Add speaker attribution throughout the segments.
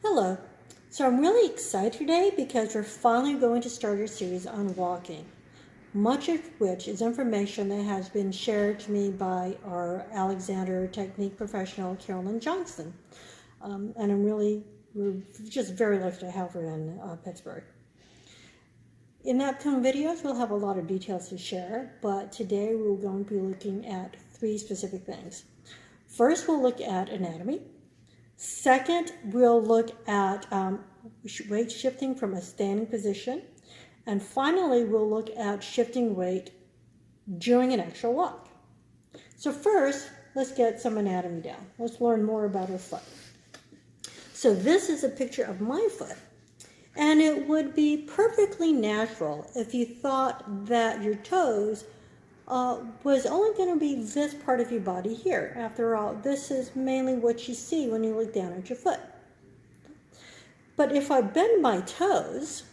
Speaker 1: Hello. So I'm really excited today because we're finally going to start a series on walking, much of which is information that has been shared to me by our Alexander technique professional, Carolyn Johnson. And we're just very lucky to have her in Pittsburgh. In the upcoming videos, we'll have a lot of details to share, but today we're going to be looking at three specific things. First, we'll look at anatomy. Second, we'll look at weight shifting from a standing position. And finally, we'll look at shifting weight during an actual walk. So first, let's get some anatomy down. Let's learn more about our foot. So this is a picture of my foot. And it would be perfectly natural if you thought that your toes was only going to be this part of your body here. After all, this is mainly what you see when you look down at your foot. But if I bend my toes,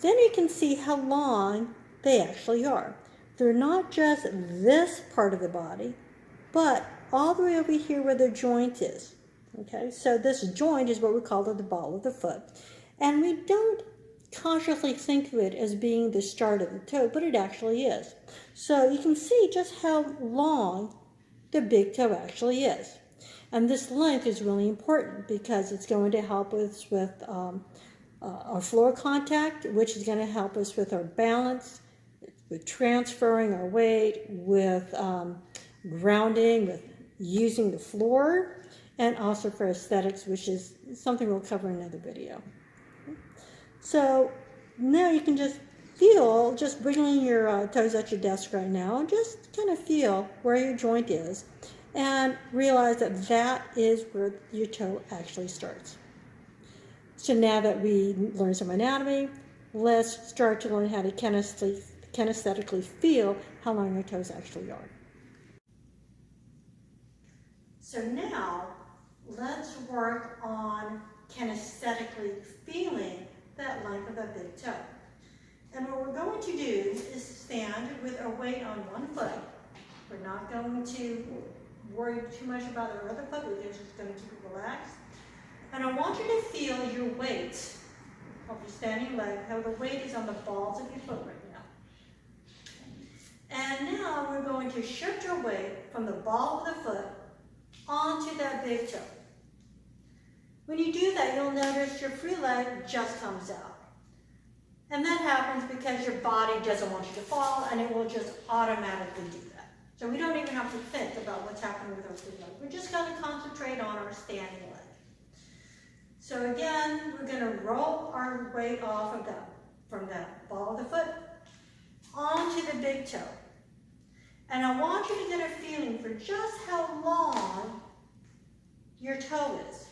Speaker 1: then you can see how long they actually are. They're not just this part of the body, but all the way over here where the joint is. Okay, so this joint is what we call the ball of the foot. And we don't consciously think of it as being the start of the toe, but it actually is. So you can see just how long the big toe actually is. And this length is really important because it's going to help us with our floor contact, which is going to help us with our balance, with transferring our weight, with grounding, with using the floor, and also for aesthetics, which is something we'll cover in another video. So now you can just feel, just wiggling your toes at your desk right now, just kind of feel where your joint is and realize that that is where your toe actually starts. So now that we learned some anatomy, let's start to learn how to kinesthetically feel how long your toes actually are. So now let's work on kinesthetically feeling that length of that big toe. And what we're going to do is stand with our weight on one foot. We're not going to worry too much about our other foot. We're just going to keep it relaxed. And I want you to feel your weight of your standing leg, how the weight is on the balls of your foot right now. And now we're going to shift our weight from the ball of the foot onto that big toe. When you do that, you'll notice your free leg just comes out. And that happens because your body doesn't want you to fall, and it will just automatically do that. So we don't even have to think about what's happening with our free leg. We're just going to concentrate on our standing leg. So again, we're going to roll our weight off of that, from that ball of the foot onto the big toe. And I want you to get a feeling for just how long your toe is.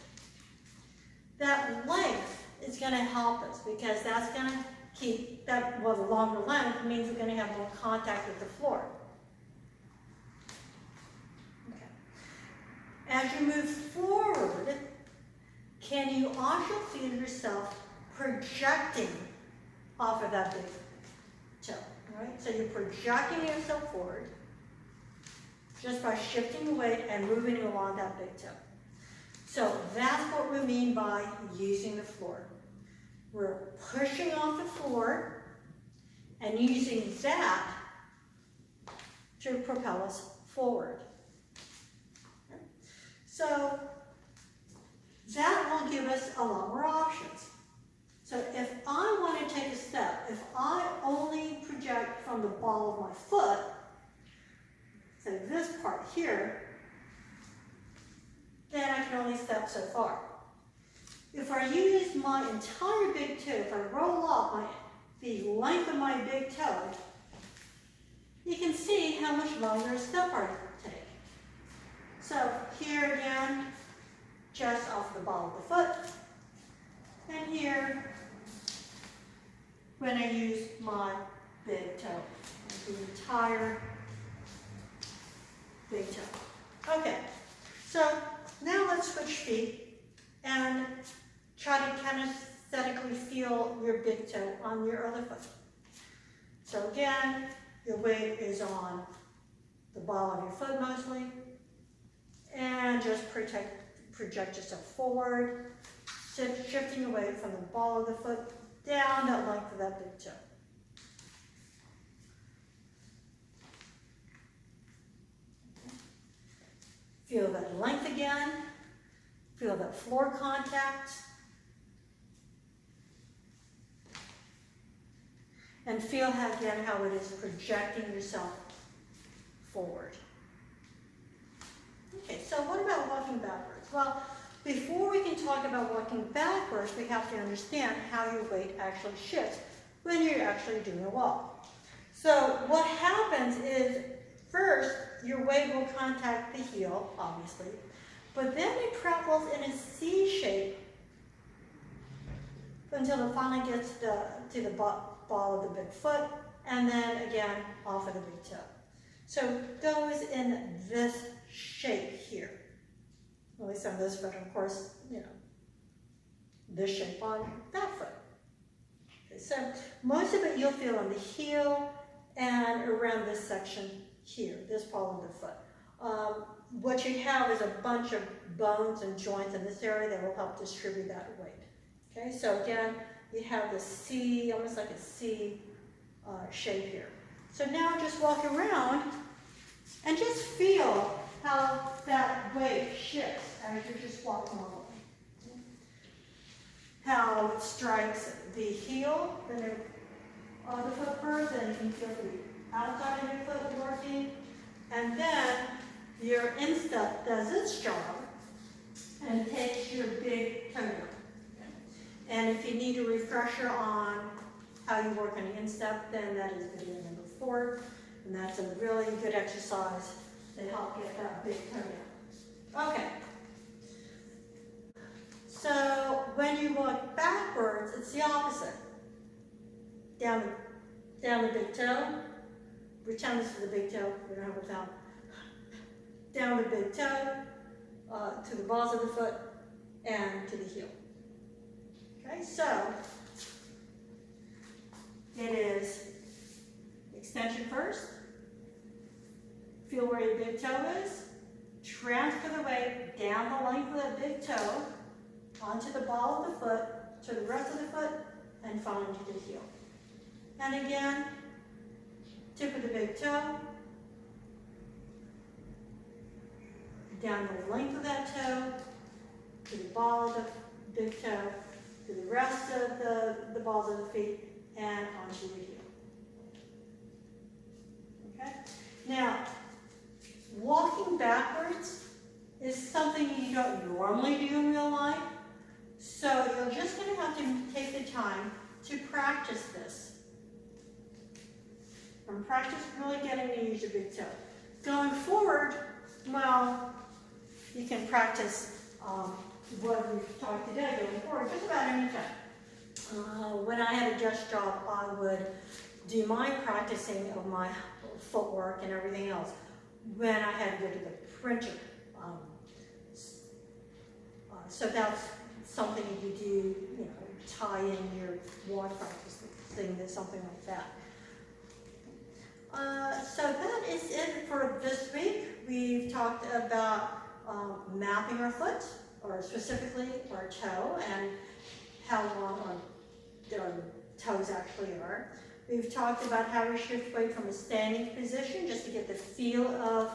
Speaker 1: That length is going to help us because that's going to keep that, well, the longer length means we're going to have more contact with the floor. Okay. As you move forward, can you also feel yourself projecting off of that big toe? Right? So you're projecting yourself forward just by shifting the weight and moving along that big toe. So that's what we mean by using the floor. We're pushing off the floor and using that to propel us forward. Okay. So that will give us a lot more options. So if I want to take a step, if I only project from the ball of my foot, so this part here, then I can only step so far. If I use my entire big toe, if I roll off the length of my big toe, you can see how much longer a step I take. So here again, just off the ball of the foot, and here, when I use my big toe, the entire big toe. Okay, so now let's switch feet and try to kinesthetically feel your big toe on your other foot. So again, your weight is on the ball of your foot mostly, and just project yourself forward. shifting away from the ball of the foot down that length of that big toe. Feel that length again. Feel that floor contact. And feel again how it is projecting yourself forward. Okay, so what about walking backwards? Well, before we can talk about walking backwards, we have to understand how your weight actually shifts when you're actually doing a walk. So what happens is, first, your weight will contact the heel, obviously, but then it travels in a C shape until it finally gets to the ball of the big foot, and then again off of the big toe. So it goes in this shape here. At least on this foot, of course, this shape on that foot. Okay, so most of it you'll feel on the heel and around this section here, this part of the foot. What you have is a bunch of bones and joints in this area that will help distribute that weight. Okay, so again, you have the C, almost like a C shape here. So now just walk around and just feel how that weight shifts as you just walk normally. How it strikes the heel, then the foot first, then you can feel the outside of your foot working, and then your instep does its job and takes your big toe down. And if you need a refresher on how you work on the instep, then that is video number 4, and that's a really good exercise to help get that big toe down. Okay. So when you walk backwards, it's the opposite. Down the big toe. Pretend this is the big toe. We don't have a thumb. Down the big toe, to the balls of the foot, and to the heel. Okay, so it is extension first. Feel where your big toe is. Transfer the weight down the length of the big toe onto the ball of the foot, to the rest of the foot, and finally to the heel. And again, tip of the big toe, down the length of that toe, to the ball of the big toe, to the rest of the balls of the feet, and onto the heel. Okay? Now, walking backwards is something you don't normally do in real life, so you're just going to have to take the time to practice this. And practice really getting to use your big toe. Going forward, well, you can practice what we've talked today going forward just about any time. When I had a desk job, I would do my practicing of my footwork and everything else when I had to go to the printer. So that's something you do, tie in your walk practice thing, something like that. So that is it for this week. We've talked about mapping our foot, or specifically our toe, and how long our toes actually are. We've talked about how we shift weight from a standing position just to get the feel of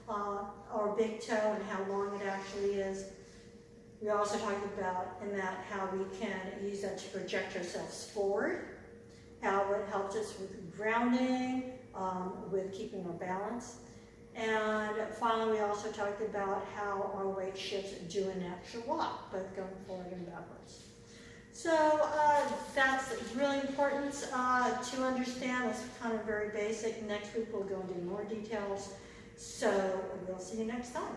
Speaker 1: our big toe and how long it actually is. We also talked about how we can use that to project ourselves forward, how it helps us with grounding, with keeping our balance. And finally, we also talked about how our weight shifts do an actual walk, both going forward and backwards. So that's really important to understand. It's kind of very basic. Next week, we'll go into more details. So we'll see you next time.